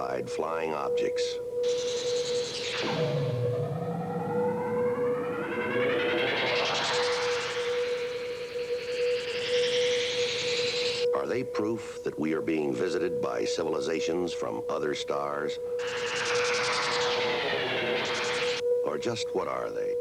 unidentified flying objects. Are they proof that we are being visited by civilizations from other stars? Or just what are they?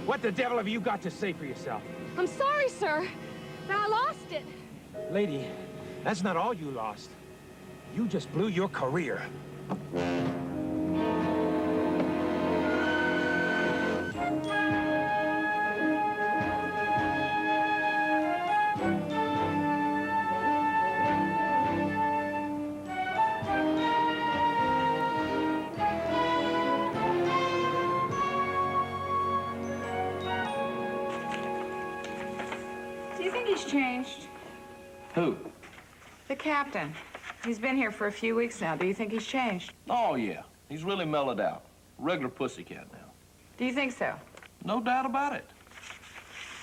What the devil have you got to say for yourself? I'm sorry, sir, but I lost it. Lady, that's not all you lost. You just blew your career. Do you think he's changed? Who? The captain. He's been here for a few weeks now. Do you think he's changed? Oh, yeah. He's really mellowed out. Regular pussycat now. Do you think so? No doubt about it.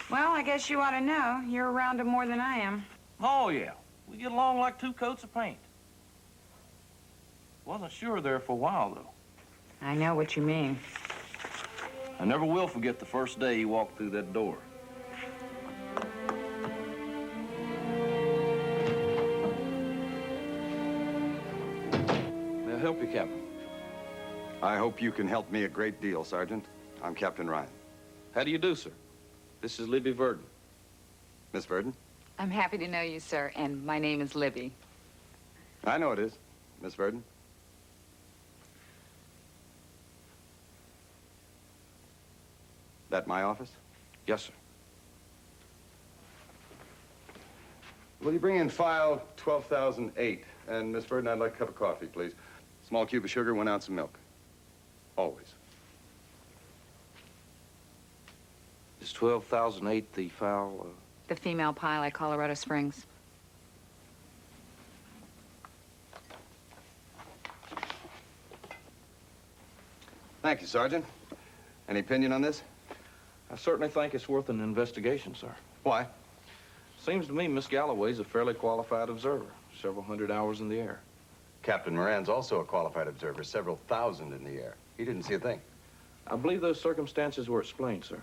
Well, I guess you ought to know. You're around him more than I am. Oh, yeah. We get along like two coats of paint. Wasn't sure there for a while, though. I know what you mean. I never will forget the first day he walked through that door. May I help you, Captain? I hope you can help me a great deal, Sergeant. I'm Captain Ryan. How do you do, sir? This is Libby Verdon. Miss Verdon? I'm happy to know you, sir, and my name is Libby. I know it is, Miss Verdon. That my office? Yes, sir. Will you bring in file 12,008? And Miss Verdon, I'd like a cup of coffee, please. Small cube of sugar, 1 ounce of milk. Always. Is 12,008 the file? The female pilot, Colorado Springs. Thank you, Sergeant. Any opinion on this? I certainly think it's worth an investigation, sir. Why? Seems to me Miss Galloway's a fairly qualified observer. several hundred hours in the air. Captain Moran's also a qualified observer, several thousand in the air. He didn't see a thing. I believe those circumstances were explained, sir.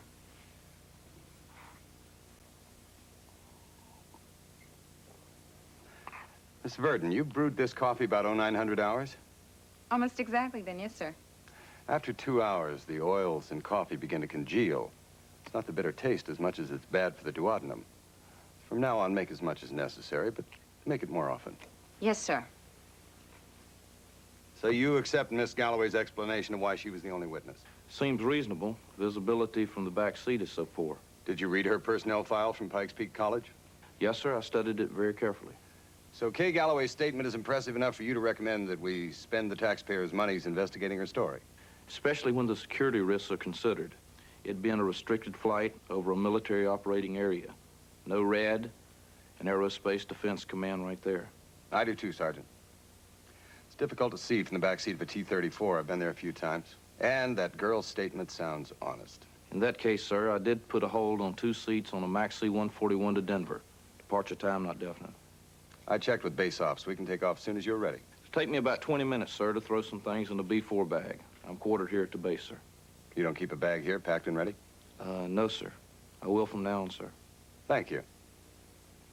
Miss Verdon, you brewed this coffee about 0900 hours? Almost exactly then, yes, sir. After 2 hours, the oils in coffee begin to congeal. It's not the bitter taste as much as it's bad for the duodenum. From now on, make as much as necessary, but make it more often. Yes, sir. So you accept Miss Galloway's explanation of why she was the only witness? Seems reasonable. Visibility from the back seat is so poor. Did you read her personnel file from Pikes Peak College? Yes, sir. I studied it very carefully. So Kay Galloway's statement is impressive enough for you to recommend that we spend the taxpayers' monies investigating her story? Especially when the security risks are considered. It being a restricted flight over a military operating area. No RAD, an Aerospace Defense Command right there. I do too, Sergeant. It's difficult to see from the back seat of a T-34. I've been there a few times. And that girl's statement sounds honest. In that case, sir, I did put a hold on 2 seats on a MAX C-141 to Denver. Departure time not definite. I checked with base ops. We can take off as soon as you're ready. It'll take me about 20 minutes, sir, to throw some things in the B-4 bag. I'm quartered here at the base, sir. You don't keep a bag here, packed and ready? No, sir. I will from now on, sir. Thank you.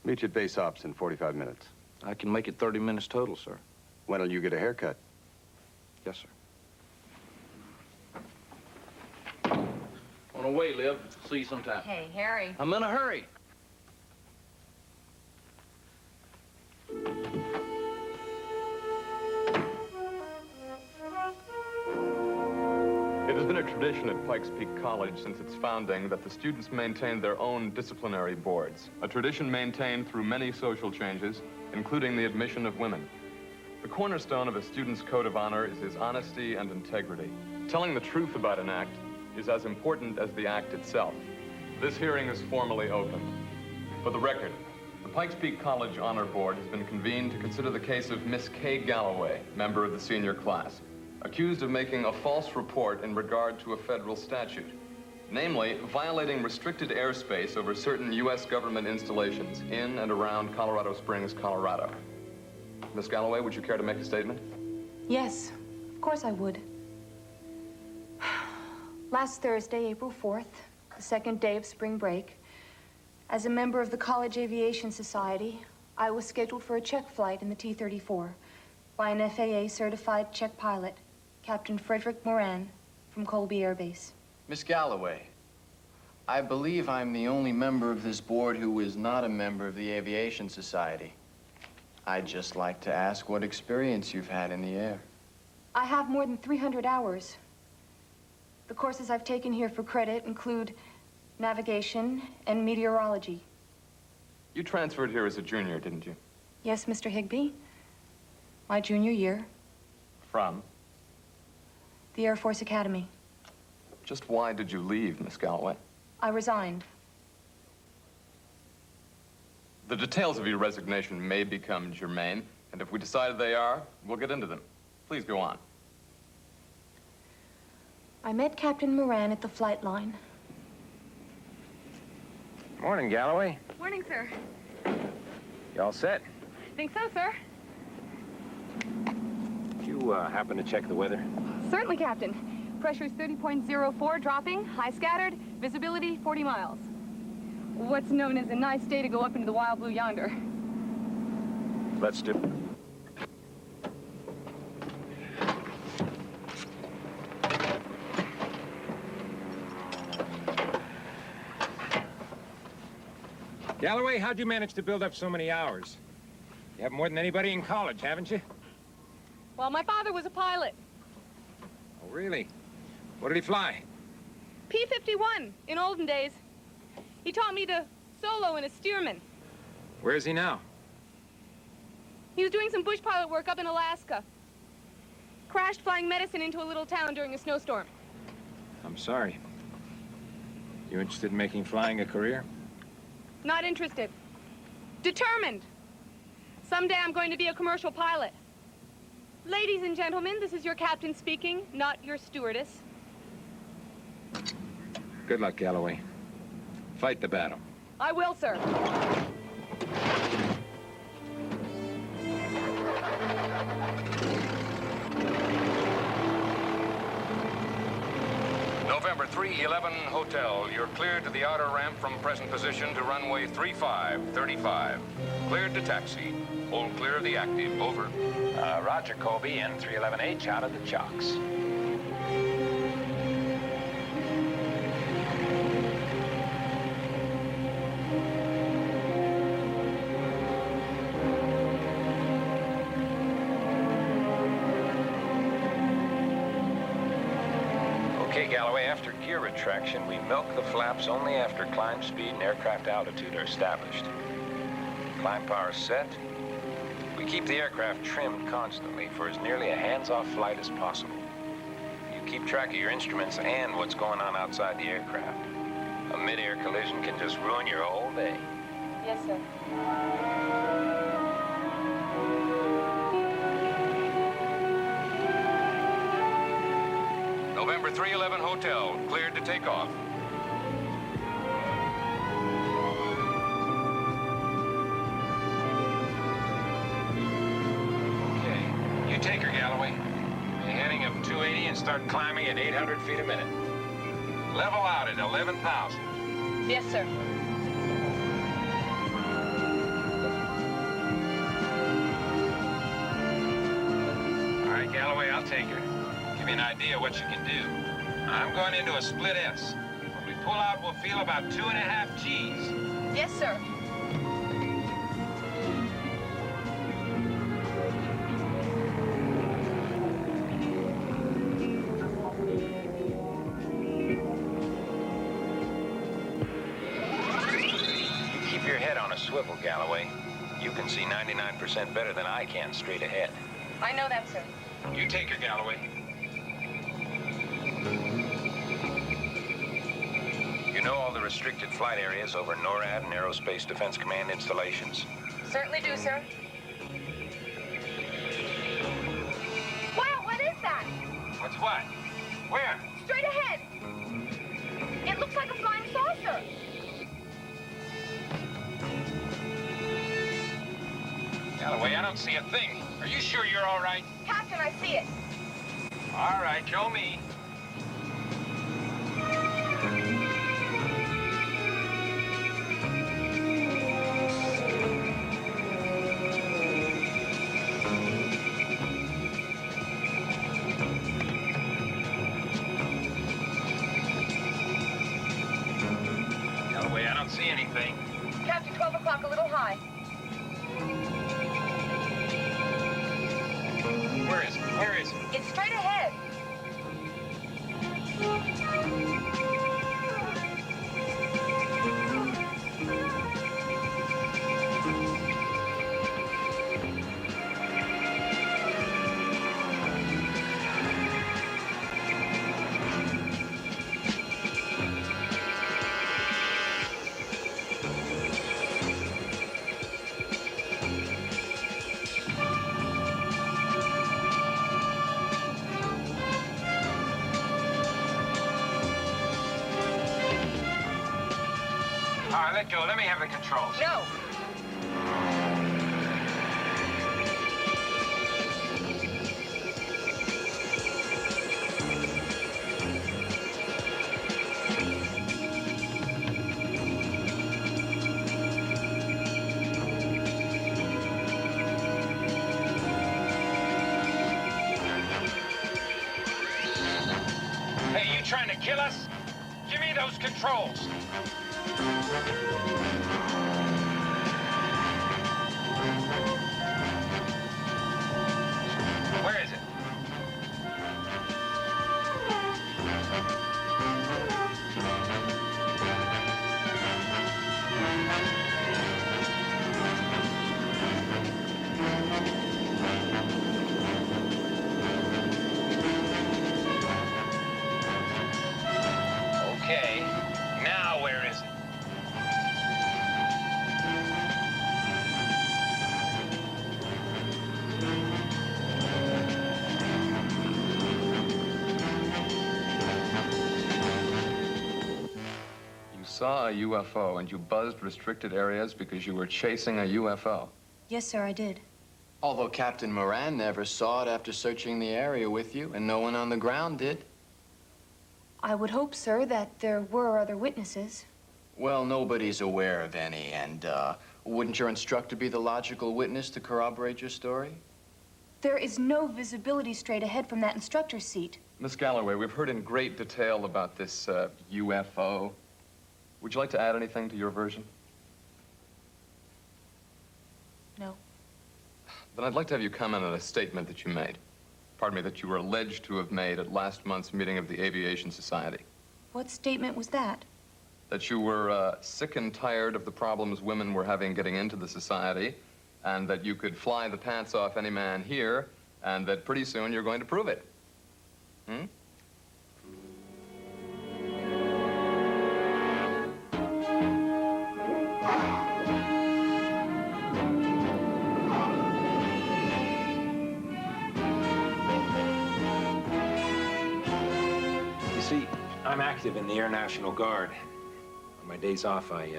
Meet you at base ops in 45 minutes. I can make it 30 minutes total, sir. When'll you get a haircut? Yes, sir. On the way, Liv. See you sometime. Hey, Harry. I'm in a hurry. It has been a tradition at Pikes Peak College since its founding that the students maintain their own disciplinary boards, a tradition maintained through many social changes, including the admission of women. The cornerstone of a student's code of honor is his honesty and integrity. Telling the truth about an act is as important as the act itself. This hearing is formally opened. For the record, the Pikes Peak College Honor Board has been convened to consider the case of Miss Kay Galloway, member of the senior class, accused of making a false report in regard to a federal statute, namely violating restricted airspace over certain U.S. government installations in and around Colorado Springs, Colorado. Miss Galloway, would you care to make a statement? Yes, of course I would. Last Thursday, April 4th, the second day of spring break, as a member of the College Aviation Society, I was scheduled for a check flight in the T-34 by an FAA-certified check pilot, Captain Frederick Moran, from Colby Air Base. Miss Galloway, I believe I'm the only member of this board who is not a member of the Aviation Society. I'd just like to ask what experience you've had in the air. I have more than 300 hours. The courses I've taken here for credit include navigation and meteorology. You transferred here as a junior, didn't you? Yes, Mr. Higbee. My junior year, From? the Air Force Academy. Just why did you leave, Miss Galloway? I resigned. The details of your resignation may become germane, and if we decide they are, we'll get into them. Please go on. I met Captain Moran at the flight line. Morning, Galloway. Morning, sir. You all set? Think so, sir? Did you happen to check the weather? Certainly, Captain. Pressure's 30.04, dropping, high scattered, visibility 40 miles. What's known as a nice day to go up into the wild blue yonder. Let's do. Galloway, how'd you manage to build up so many hours? You have more than anybody in college, haven't you? Well, my father was a pilot. Oh, really? What did he fly? P-51 in olden days. He taught me to solo in a Stearman. Where is he now? He was doing some bush pilot work up in Alaska. Crashed flying medicine into a little town during a snowstorm. I'm sorry. You interested in making flying a career? Not interested. Determined. Someday I'm going to be a commercial pilot. Ladies and gentlemen, this is your captain speaking, not your stewardess. Good luck, Galloway. Fight the battle. I will, sir. November 311 Hotel, you're cleared to the outer ramp from present position to runway 3535. Cleared to taxi. Hold clear of the active. Over. Roger, Colby, N311H out of the chocks. Okay, Galloway, after gear retraction, we milk the flaps only after climb speed and aircraft altitude are established. Climb power set. We keep the aircraft trimmed constantly for as nearly a hands-off flight as possible. You keep track of your instruments and what's going on outside the aircraft. A mid-air collision can just ruin your whole day. Yes, sir. November 311 Hotel, cleared to take off. Okay, you take her, Galloway. You're heading up 280 and start climbing at 800 feet a minute. Level out at 11,000. Yes, sir. All right, Galloway, I'll take her. Give you an idea of what you can do. I'm going into a split S. When we pull out, we'll feel about 2.5 Gs. Yes, sir. Keep your head on a swivel, Galloway. You can see 99% better than I can straight ahead. I know that, sir. You take her, Galloway. You know all the restricted flight areas over NORAD and Aerospace Defense Command installations? Certainly do, sir. Wow, what is that? What's what? Where? Straight ahead. It looks like a flying saucer. Galloway, I don't see a thing. Are you sure you're all right? Captain, I see it. All right, show me. Galloway, I don't see anything. Captain, 12 o'clock, a little high. Where is it? Where is it? It's straight ahead. All right, let go. Let me have the controls. No. Hey, you trying to kill us? Give me those controls. Where is it? Okay, now where is it? You saw a UFO and you buzzed restricted areas because you were chasing a UFO. Yes, sir, I did. Although Captain Moran never saw it after searching the area with you, and no one on the ground did. I would hope, sir, that there were other witnesses. Well, nobody's aware of any, and wouldn't your instructor be the logical witness to corroborate your story? There is no visibility straight ahead from that instructor's seat. Miss Galloway, we've heard in great detail about this UFO. Would you like to add anything to your version? No. Then I'd like to have you comment on a statement that you made. Pardon me, that you were alleged to have made at last month's meeting of the Aviation Society. What statement was that? That you were sick and tired of the problems women were having getting into the society, and that you could fly the pants off any man here, and that pretty soon you're going to prove it. Hmm? You see, I'm active in the Air National Guard. On my days off, I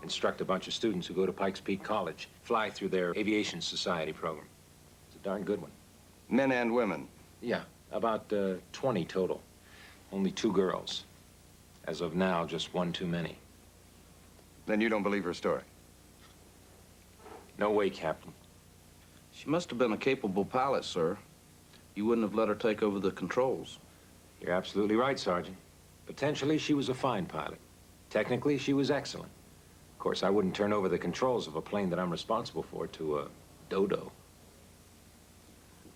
instruct a bunch of students who go to Pikes Peak College, fly through their Aviation Society program. It's a darn good one. Men and women? Yeah, about 20 total. Only 2 girls. As of now, just 1 too many. Then you don't believe her story? No way, Captain. She must have been a capable pilot, sir. You wouldn't have let her take over the controls. You're absolutely right, Sergeant. Potentially, she was a fine pilot. Technically, she was excellent. Of course, I wouldn't turn over the controls of a plane that I'm responsible for to a dodo.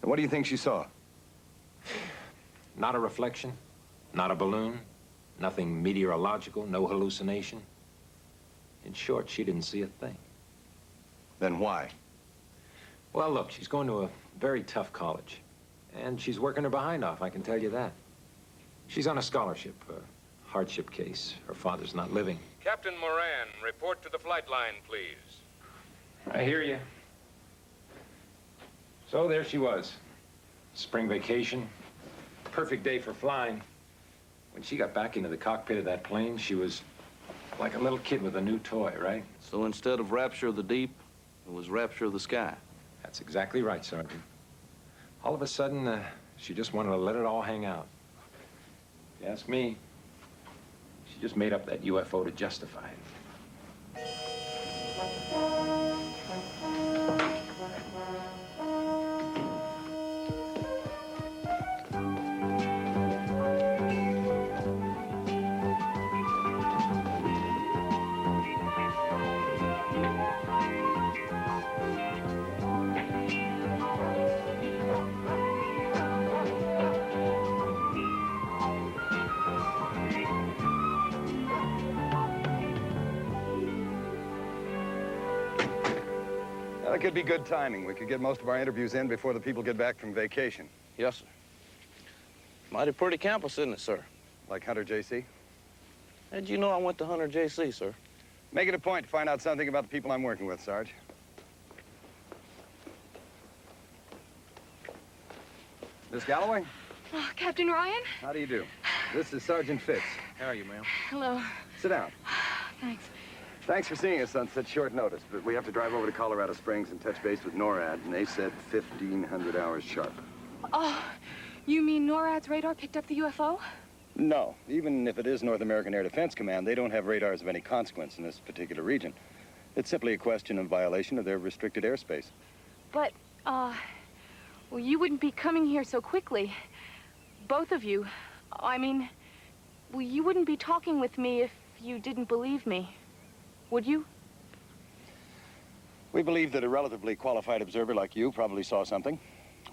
And what do you think she saw? Not a reflection, not a balloon, nothing meteorological, no hallucination. In short, she didn't see a thing. Then why? Well, look, she's going to a very tough college. And she's working her behind off, I can tell you that. She's on a scholarship, a hardship case. Her father's not living. Captain Moran, report to the flight line, please. I hear you. So there she was. Spring vacation. Perfect day for flying. When she got back into the cockpit of that plane, she was like a little kid with a new toy, right? So instead of rapture of the deep, it was rapture of the sky. That's exactly right, Sergeant. All of a sudden, she just wanted to let it all hang out. If you ask me, she just made up that UFO to justify it. That could be good timing. We could get most of our interviews in before the people get back from vacation. Yes, sir. Mighty pretty campus, isn't it, sir? Like Hunter J.C.? How'd you know I went to Hunter J.C., sir? Make it a point to find out something about the people I'm working with, Sarge. Miss Galloway? Oh, Captain Ryan? How do you do? This is Sergeant Fitz. How are you, ma'am? Hello. Sit down. Thanks. Thanks for seeing us on such short notice, but we have to drive over to Colorado Springs and touch base with NORAD, and they said 1,500 hours sharp. Oh, you mean NORAD's radar picked up the UFO? No. Even if it is North American Air Defense Command, they don't have radars of any consequence in this particular region. It's simply a question of violation of their restricted airspace. But, well, you wouldn't be coming here so quickly. Both of you. I mean, well, you wouldn't be talking with me if you didn't believe me. Would you? We believe that a relatively qualified observer like you probably saw something.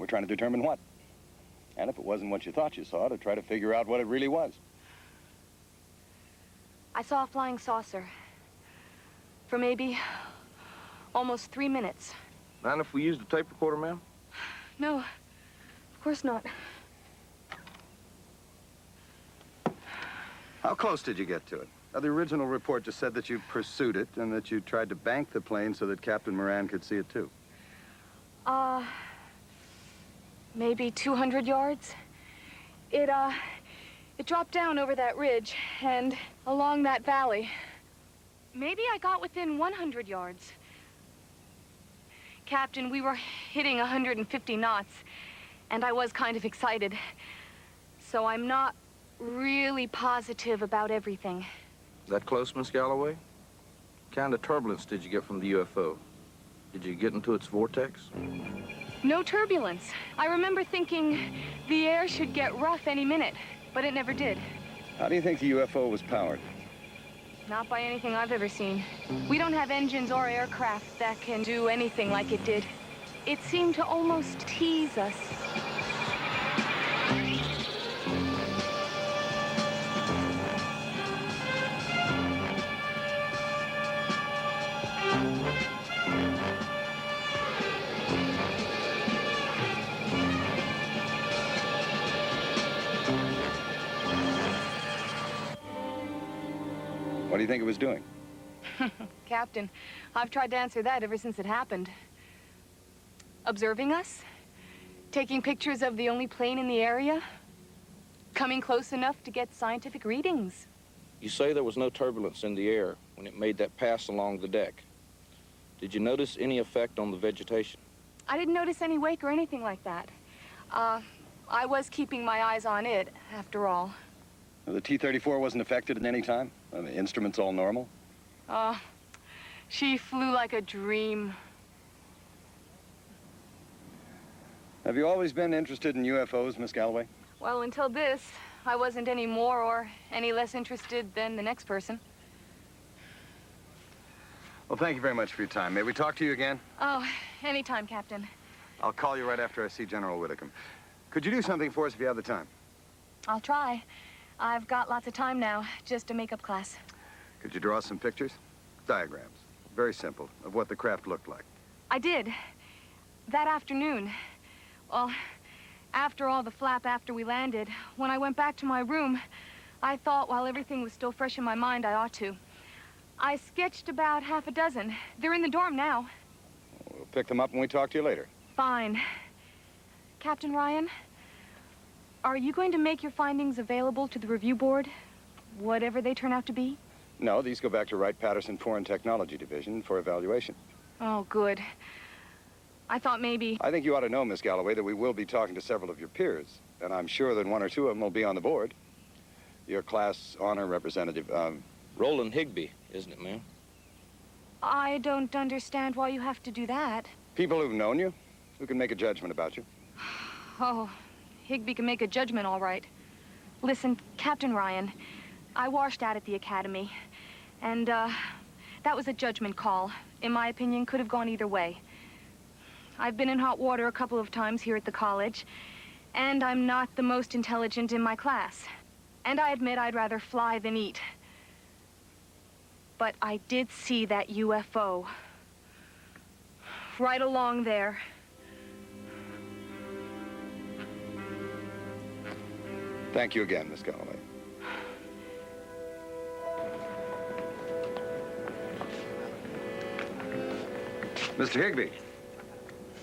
We're trying to determine what. And if it wasn't what you thought you saw, to try to figure out what it really was. I saw a flying saucer. For maybe almost 3 minutes. Mind if we use the tape recorder, ma'am? No, of course not. How close did you get to it? The original report just said that you pursued it and that you tried to bank the plane so that Captain Moran could see it too. Maybe 200 yards. It dropped down over that ridge and along that valley. Maybe I got within 100 yards. Captain, we were hitting 150 knots, and I was kind of excited. So I'm not really positive about everything. That close, Miss Galloway? What kind of turbulence did you get from the UFO? Did you get into its vortex? No turbulence. I remember thinking the air should get rough any minute, but it never did. How do you think the UFO was powered? Not by anything I've ever seen. We don't have engines or aircraft that can do anything like it did. It seemed to almost tease us. What do you think it was doing? Captain, I've tried to answer that ever since it happened. Observing us? Taking pictures of the only plane in the area? Coming close enough to get scientific readings? You say there was no turbulence in the air when it made that pass along the deck. Did you notice any effect on the vegetation? I didn't notice any wake or anything like that. I was keeping my eyes on it, after all. The T-34 wasn't affected at any time? The instruments all normal? She flew like a dream. Have you always been interested in UFOs, Miss Galloway? Well, until this, I wasn't any more or any less interested than the next person. Well, thank you very much for your time. May we talk to you again? Oh, anytime, Captain. I'll call you right after I see General Whitcomb. Could you do something for us if you have the time? I'll try. I've got lots of time now, just a makeup class. Could you draw some pictures? Diagrams. Very simple, of what the craft looked like. I did. That afternoon. Well, after all the flap after we landed, when I went back to my room, I thought while everything was still fresh in my mind, I ought to. I sketched about half a dozen. They're in the dorm now. We'll pick them up when we talk to you later. Fine. Captain Ryan, are you going to make your findings available to the review board, whatever they turn out to be? No, these go back to Wright-Patterson Foreign Technology Division for evaluation. Oh, good. I thought maybe... I think you ought to know, Miss Galloway, that we will be talking to several of your peers, and I'm sure that one or two of them will be on the board. Your class honor representative, Roland Higbee, isn't it, ma'am? I don't understand why you have to do that. People who've known you, who can make a judgment about you. Oh, Higbee can make a judgment, all right. Listen, Captain Ryan, I washed out at the academy, and, that was a judgment call. In my opinion, could have gone either way. I've been in hot water a couple of times here at the college, and I'm not the most intelligent in my class. And I admit I'd rather fly than eat. But I did see that UFO. Right along there. Thank you again, Miss Galloway. Mr. Higbee.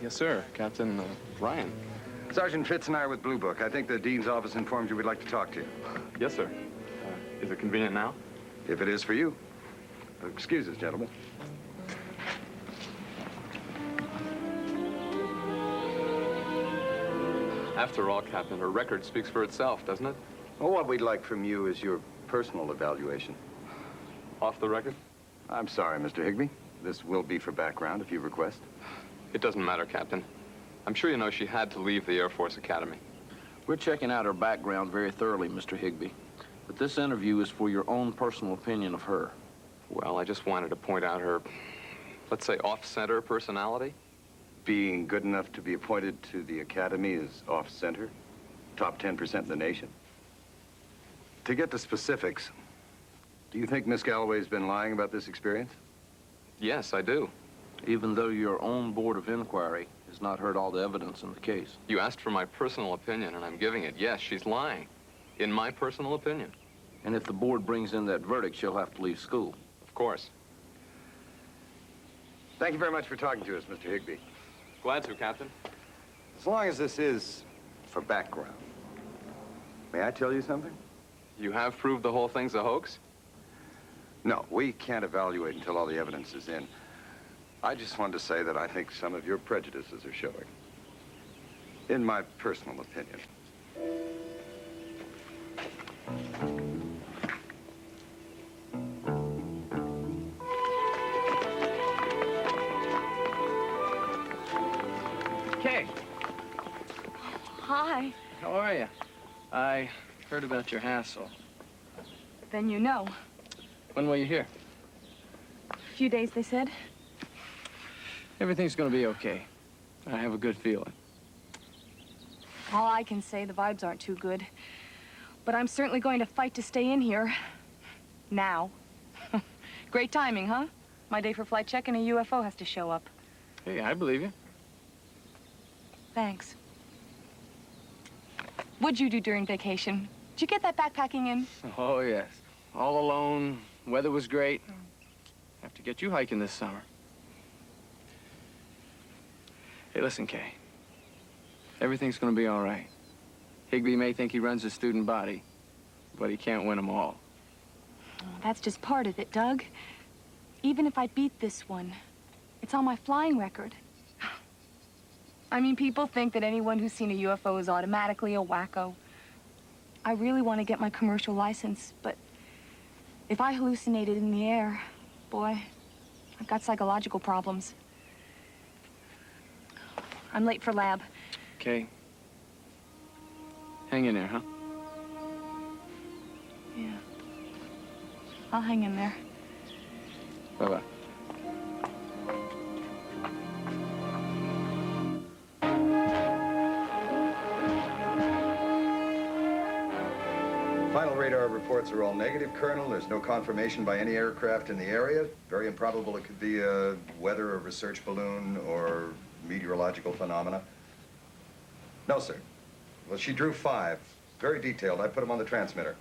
Yes, sir. Captain Ryan. Sergeant Fitz and I are with Blue Book. I think the Dean's office informed you we'd like to talk to you. Yes, sir. Is it convenient now? If it is for you. Excuse us, gentlemen. After all, Captain, her record speaks for itself, doesn't it? Well, what we'd like from you is your personal evaluation. Off the record? I'm sorry, Mr. Higbee. This will be for background if you request. It doesn't matter, Captain. I'm sure you know she had to leave the Air Force Academy. We're checking out her background very thoroughly, Mr. Higbee. But this interview is for your own personal opinion of her. Well, I just wanted to point out her, let's say, off-center personality. Being good enough to be appointed to the academy is off-center, top 10% in the nation. To get to specifics, do you think Miss Galloway's been lying about this experience? Yes, I do. Even though your own board of inquiry has not heard all the evidence in the case. You asked for my personal opinion, and I'm giving it. Yes, she's lying. In my personal opinion. And if the board brings in that verdict, she'll have to leave school. Of course. Thank you very much for talking to us, Mr. Higbee. Glad to, Captain. As long as this is for background, may I tell you something? You have proved the whole thing's a hoax? No, we can't evaluate until all the evidence is in. I just wanted to say that I think some of your prejudices are showing. In my personal opinion. are you? I heard about your hassle. Then you know. When were you here? A few days, they said. Everything's gonna be okay. I have a good feeling. All I can say, the vibes aren't too good. But I'm certainly going to fight to stay in here. Now. Great timing, huh? My day for flight check and a UFO has to show up. Hey, I believe you. Thanks. What'd you do during vacation? Did you get that backpacking in? Oh, yes. All alone. Weather was great. Have to get you hiking this summer. Hey, listen, Kay. Everything's gonna be all right. Higby may think he runs a student body, but he can't win them all. Oh, that's just part of it, Doug. Even if I beat this one, it's on my flying record. I mean, people think that anyone who's seen a UFO is automatically a wacko. I really want to get my commercial license, but if I hallucinated in the air, boy, I've got psychological problems. I'm late for lab. Kay, hang in there, huh? Yeah. I'll hang in there. Bye-bye. Final radar reports are all negative, Colonel. There's no confirmation by any aircraft in the area. Very improbable it could be a weather or research balloon or meteorological phenomena. No, sir. Well, she drew 5. Very detailed. I put them on the transmitter.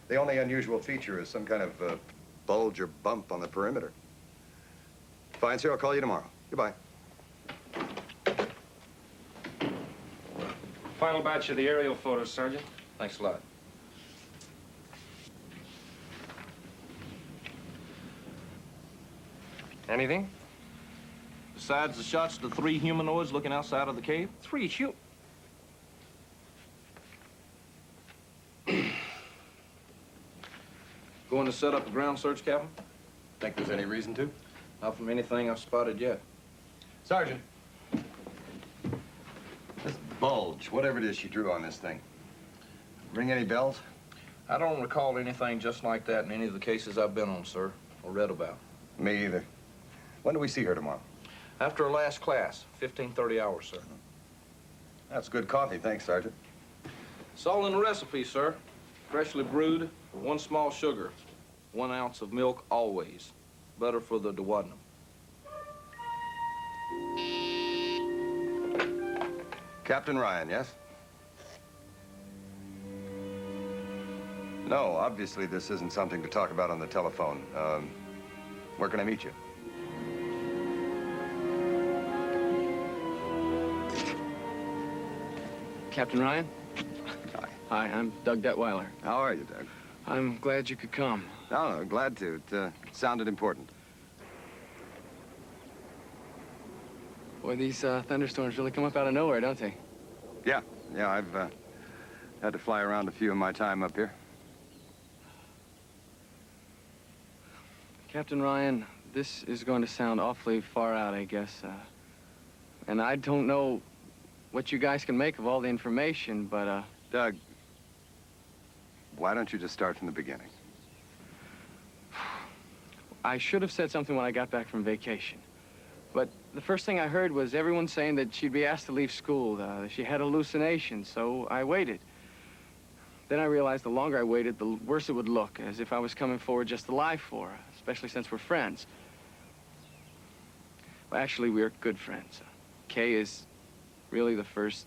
The only unusual feature is some kind of bulge or bump on the perimeter. Fine, sir. I'll call you tomorrow. Goodbye. Final batch of the aerial photos, Sergeant. Thanks a lot. Anything? Besides the shots of the 3 humanoids looking outside of the cave? 3 Going to set up a ground search, Captain? Think there's any reason to? Not from anything I've spotted yet. Sergeant. This bulge, whatever it is she drew on this thing. Ring any bells? I don't recall anything just like that in any of the cases I've been on, sir, or read about. Me either. When do we see her tomorrow? After her last class, 15:30 hours, sir. That's good coffee. Thanks, Sergeant. It's all in the recipe, sir. Freshly brewed, 1 small sugar, 1 ounce of milk always. Butter for the duodenum. Captain Ryan, yes? No, obviously this isn't something to talk about on the telephone. Where can I meet you? Captain Ryan? Hi. Hi, I'm Doug Detweiler. How are you, Doug? I'm glad you could come. No, glad to. It sounded important. Boy, these thunderstorms really come up out of nowhere, don't they? Yeah, I've had to fly around a few in my time up here. Captain Ryan, this is going to sound awfully far out, I guess. And I don't know what you guys can make of all the information, but, Doug, why don't you just start from the beginning? I should have said something when I got back from vacation. But the first thing I heard was everyone saying that she'd be asked to leave school, that she had hallucinations, so I waited. Then I realized the longer I waited, the worse it would look, as if I was coming forward just to lie for her, especially since we're friends. Well, actually, we're good friends. Kay is really the first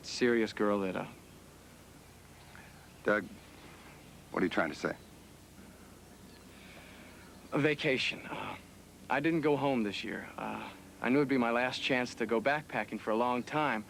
serious girl that, Doug, what are you trying to say? A vacation. I didn't go home this year. I knew it'd be my last chance to go backpacking for a long time.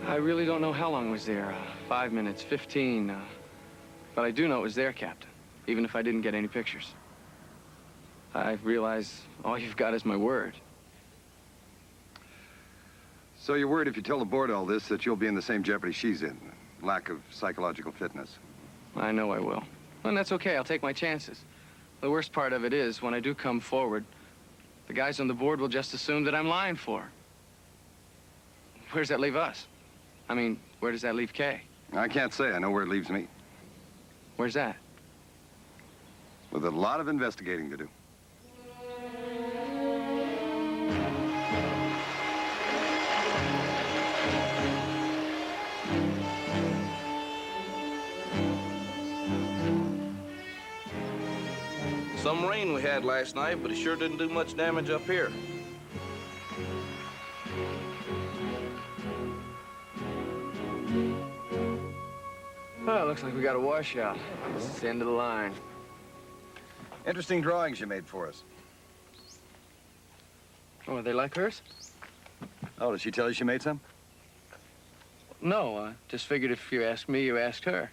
I really don't know how long it was there. 5 minutes, 15. But I do know it was there, Captain, even if I didn't get any pictures. I realize all you've got is my word. So you're worried if you tell the board all this that you'll be in the same jeopardy she's in? Lack of psychological fitness. I know I will. And that's okay, I'll take my chances. The worst part of it is, when I do come forward, the guys on the board will just assume that I'm lying for her. Where does that leave us? I mean, where does that leave Kay? I can't say. I know where it leaves me. Where's that? With a lot of investigating to do. Some rain we had last night, but it sure didn't do much damage up here. Oh, looks like we got a washout. This is the end of the line. Interesting drawings you made for us. Oh, are they like hers? Oh, did she tell you she made some? No, I just figured if you asked me, you asked her.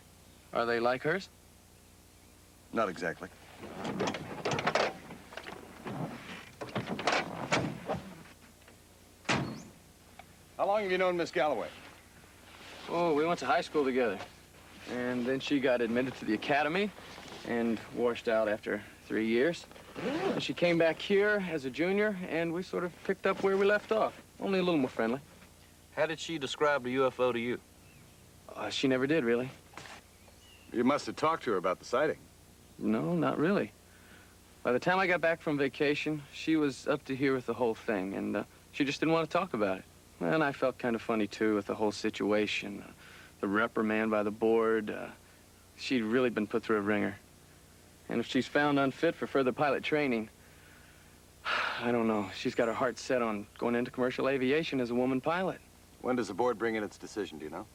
Are they like hers? Not exactly. How long have you known Miss Galloway? Oh, we went to high school together. And then she got admitted to the academy and washed out after 3 years. And she came back here as a junior, and we sort of picked up where we left off, only a little more friendly. How did she describe the UFO to you? She never did, really. You must have talked to her about the sighting. No, not really. By the time I got back from vacation, she was up to here with the whole thing, and she just didn't want to talk about it. And I felt kind of funny, too, with the whole situation. The reprimand by the board. She'd really been put through a ringer. And if she's found unfit for further pilot training, I don't know. She's got her heart set on going into commercial aviation as a woman pilot. When does the board bring in its decision, do you know?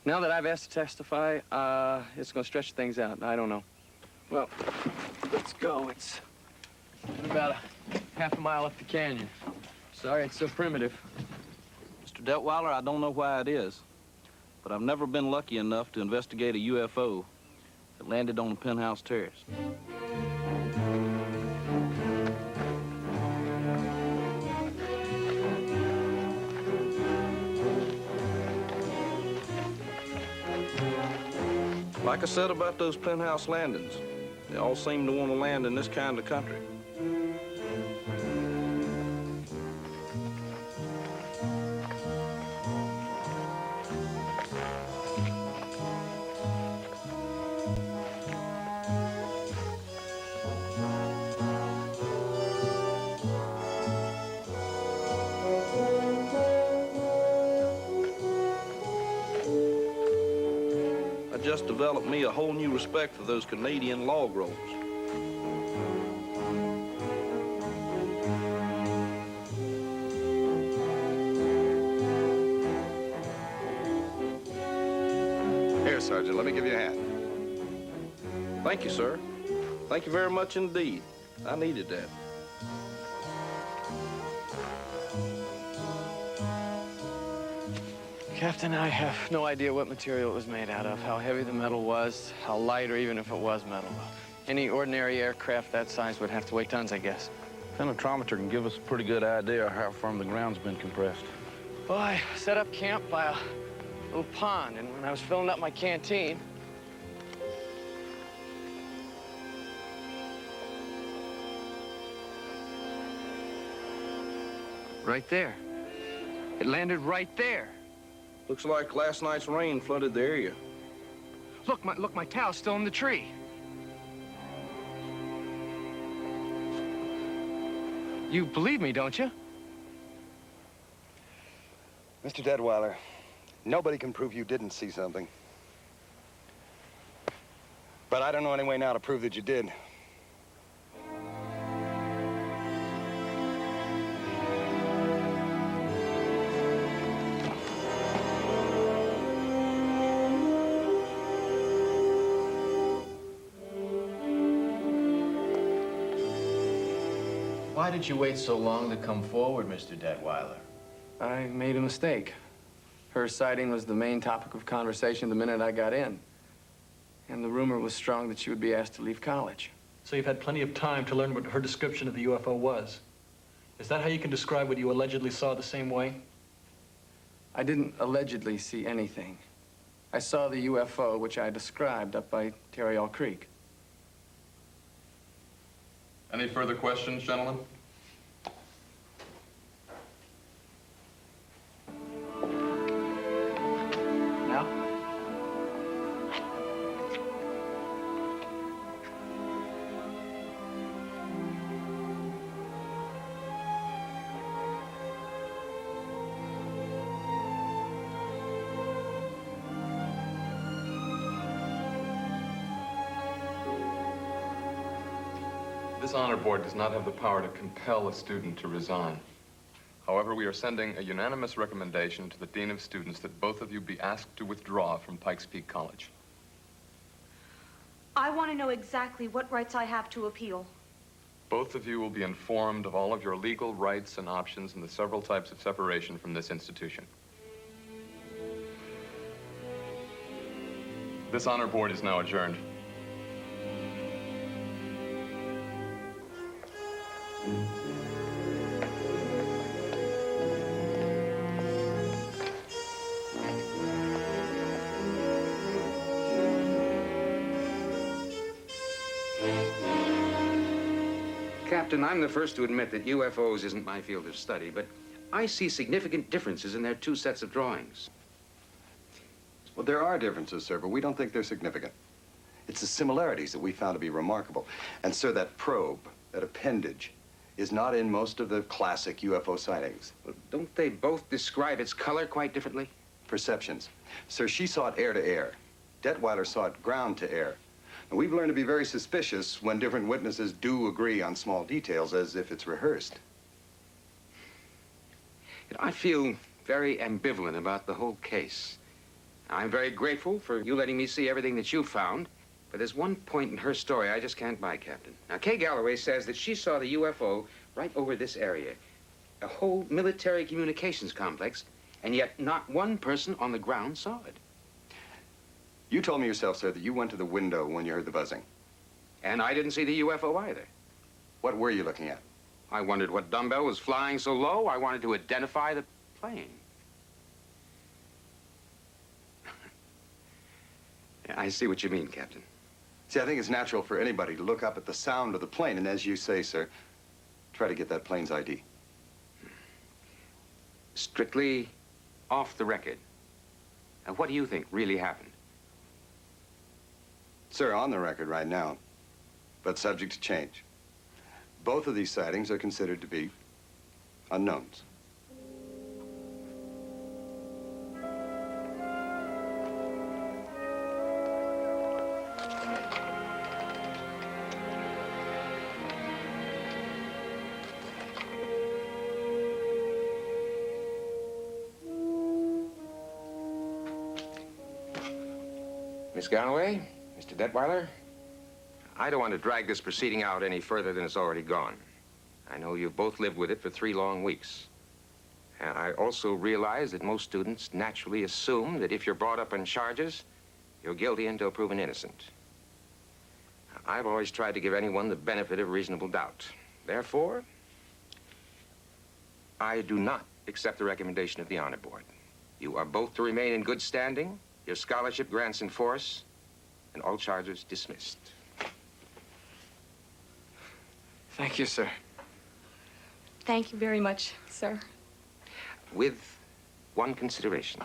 Now that I've asked to testify, it's going to stretch things out. I don't know. Well, let's go. It's about a half a mile up the canyon. Sorry it's so primitive. Mr. Detweiler, I don't know why it is, but I've never been lucky enough to investigate a UFO that landed on a penthouse terrace. Like I said about those penthouse landings, they all seem to want to land in this kind of country. I just developed me a whole new respect for those Canadian log rolls. Here, Sergeant, let me give you a hand. Thank you, sir. Thank you very much indeed. I needed that. Captain, I have no idea what material it was made out of, how heavy the metal was, how light, or even if it was metal. Any ordinary aircraft that size would have to weigh tons, I guess. Penetrometer can give us a pretty good idea of how firm the ground's been compressed. Well, I set up camp by a little pond, and when I was filling up my canteen, right there. It landed right there. Looks like last night's rain flooded the area. Look, my towel's still in the tree. You believe me, don't you? Mr. Detweiler, nobody can prove you didn't see something. But I don't know any way now to prove that you did. Why did you wait so long to come forward, Mr. Detweiler? I made a mistake. Her sighting was the main topic of conversation the minute I got in. And the rumor was strong that she would be asked to leave college. So you've had plenty of time to learn what her description of the UFO was. Is that how you can describe what you allegedly saw the same way? I didn't allegedly see anything. I saw the UFO, which I described up by Tarryall Creek. Any further questions, gentlemen? Now? This honor board does not have the power to compel a student to resign. However, we are sending a unanimous recommendation to the Dean of Students that both of you be asked to withdraw from Pikes Peak College. I want to know exactly what rights I have to appeal. Both of you will be informed of all of your legal rights and options and the several types of separation from this institution. This honor board is now adjourned. Captain, I'm the first to admit that UFOs isn't my field of study, but I see significant differences in their two sets of drawings. Well, there are differences, sir, but we don't think they're significant. It's the similarities that we found to be remarkable. And, sir, that probe, that appendage, is not in most of the classic UFO sightings. Well, don't they both describe its color quite differently? Perceptions. Sir, she saw it air to air. Detweiler saw it ground to air. And we've learned to be very suspicious when different witnesses do agree on small details as if it's rehearsed. I feel very ambivalent about the whole case. I'm very grateful for you letting me see everything that you found, but there's one point in her story I just can't buy, Captain. Now, Kay Galloway says that she saw the UFO right over this area, a whole military communications complex, and yet not one person on the ground saw it. You told me yourself, sir, that you went to the window when you heard the buzzing. And I didn't see the UFO either. What were you looking at? I wondered what dumbbell was flying so low. I wanted to identify the plane. I see what you mean, Captain. See, I think it's natural for anybody to look up at the sound of the plane, and as you say, sir, try to get that plane's ID. Strictly off the record. Now, what do you think really happened? Sir, on the record right now, but subject to change. Both of these sightings are considered to be unknowns. Miss Galloway, Mr. Detweiler, I don't want to drag this proceeding out any further than it's already gone. I know you've both lived with it for 3 long weeks. And I also realize that most students naturally assume that if you're brought up on charges, you're guilty until proven innocent. I've always tried to give anyone the benefit of reasonable doubt. Therefore, I do not accept the recommendation of the Honor Board. You are both to remain in good standing, your scholarship grants in force, and all charges dismissed. Thank you, sir. Thank you very much, sir. With one consideration.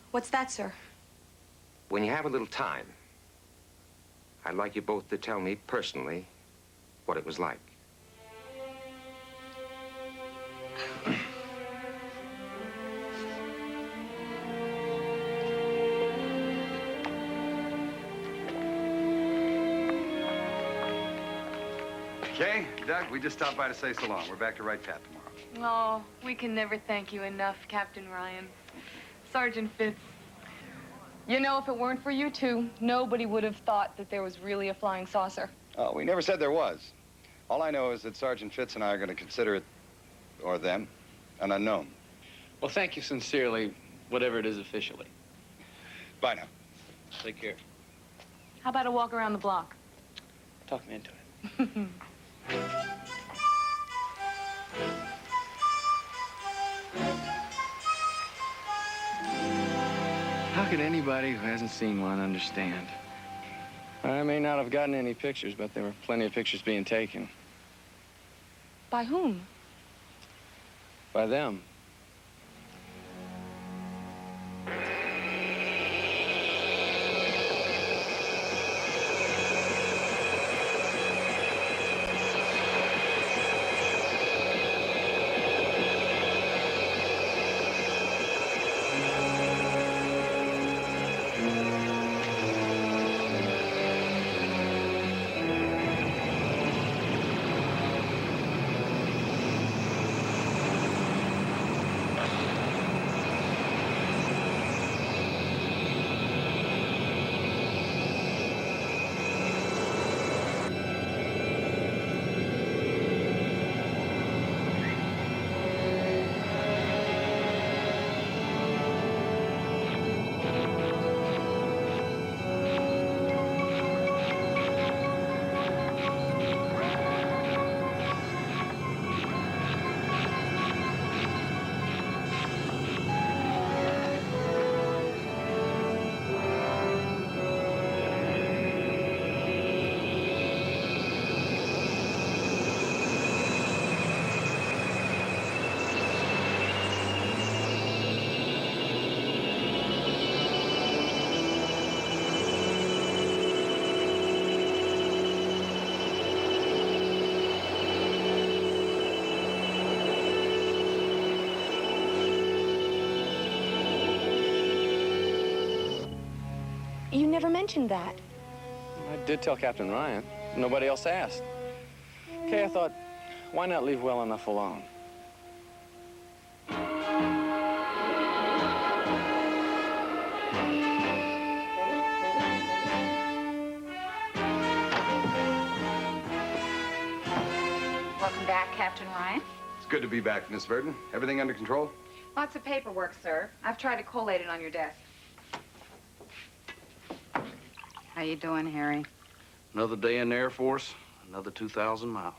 What's that, sir? When you have a little time, I'd like you both to tell me personally what it was like. Okay, Doug, we just stopped by to say so long. We're back to write Pat tomorrow. Oh, we can never thank you enough, Captain Ryan. Sergeant Fitz. You know, if it weren't for you two, nobody would have thought that there was really a flying saucer. Oh, we never said there was. All I know is that Sergeant Fitz and I are going to consider it, or them, an unknown. Well, thank you sincerely, whatever it is officially. Bye now. Take care. How about a walk around the block? Talk me into it. How could anybody who hasn't seen one understand? I may not have gotten any pictures, but there were plenty of pictures being taken. By whom? By them. You never mentioned that. I did tell Captain Ryan. Nobody else asked. Okay, I thought, why not leave well enough alone? Welcome back, Captain Ryan. It's good to be back, Miss Verdon. Everything under control? Lots of paperwork, sir. I've tried to collate it on your desk. How you doing, Harry? Another day in the Air Force, another 2,000 miles.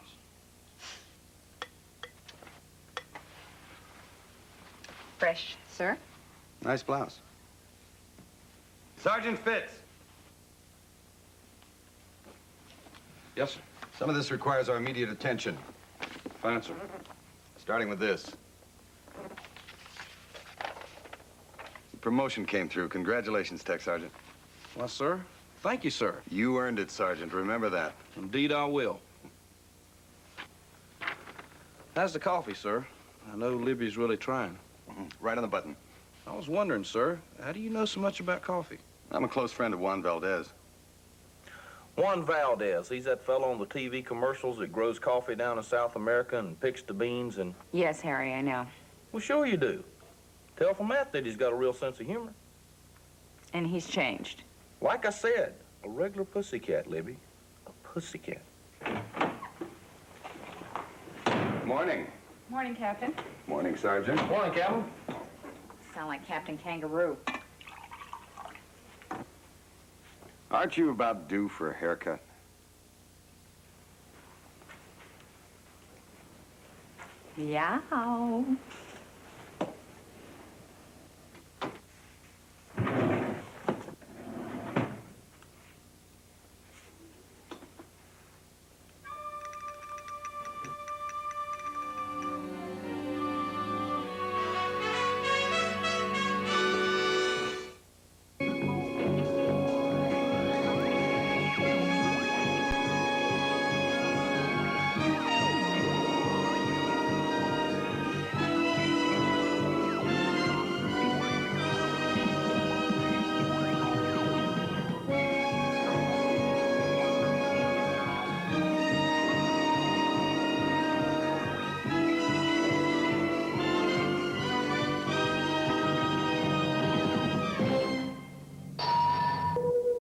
Fresh, sir. Nice blouse. Sergeant Fitz. Yes, sir. Some of this requires our immediate attention. Fine, sir. Starting with this. The promotion came through. Congratulations, Tech Sergeant. Well, sir, thank you, sir. You earned it, Sergeant. Remember that. Indeed, I will. How's the coffee, sir? I know Libby's really trying. Right on the button. I was wondering, sir, how do you know so much about coffee? I'm a close friend of Juan Valdez. Juan Valdez, he's that fellow on the TV commercials that grows coffee down in South America and picks the beans and... Yes, Harry, I know. Well, sure you do. Tell from that he's got a real sense of humor. And he's changed. Like I said, a regular pussycat, Libby. A pussycat. Morning. Morning, Captain. Morning, Sergeant. Morning, Captain. Sound like Captain Kangaroo. Aren't you about due for a haircut? Yow.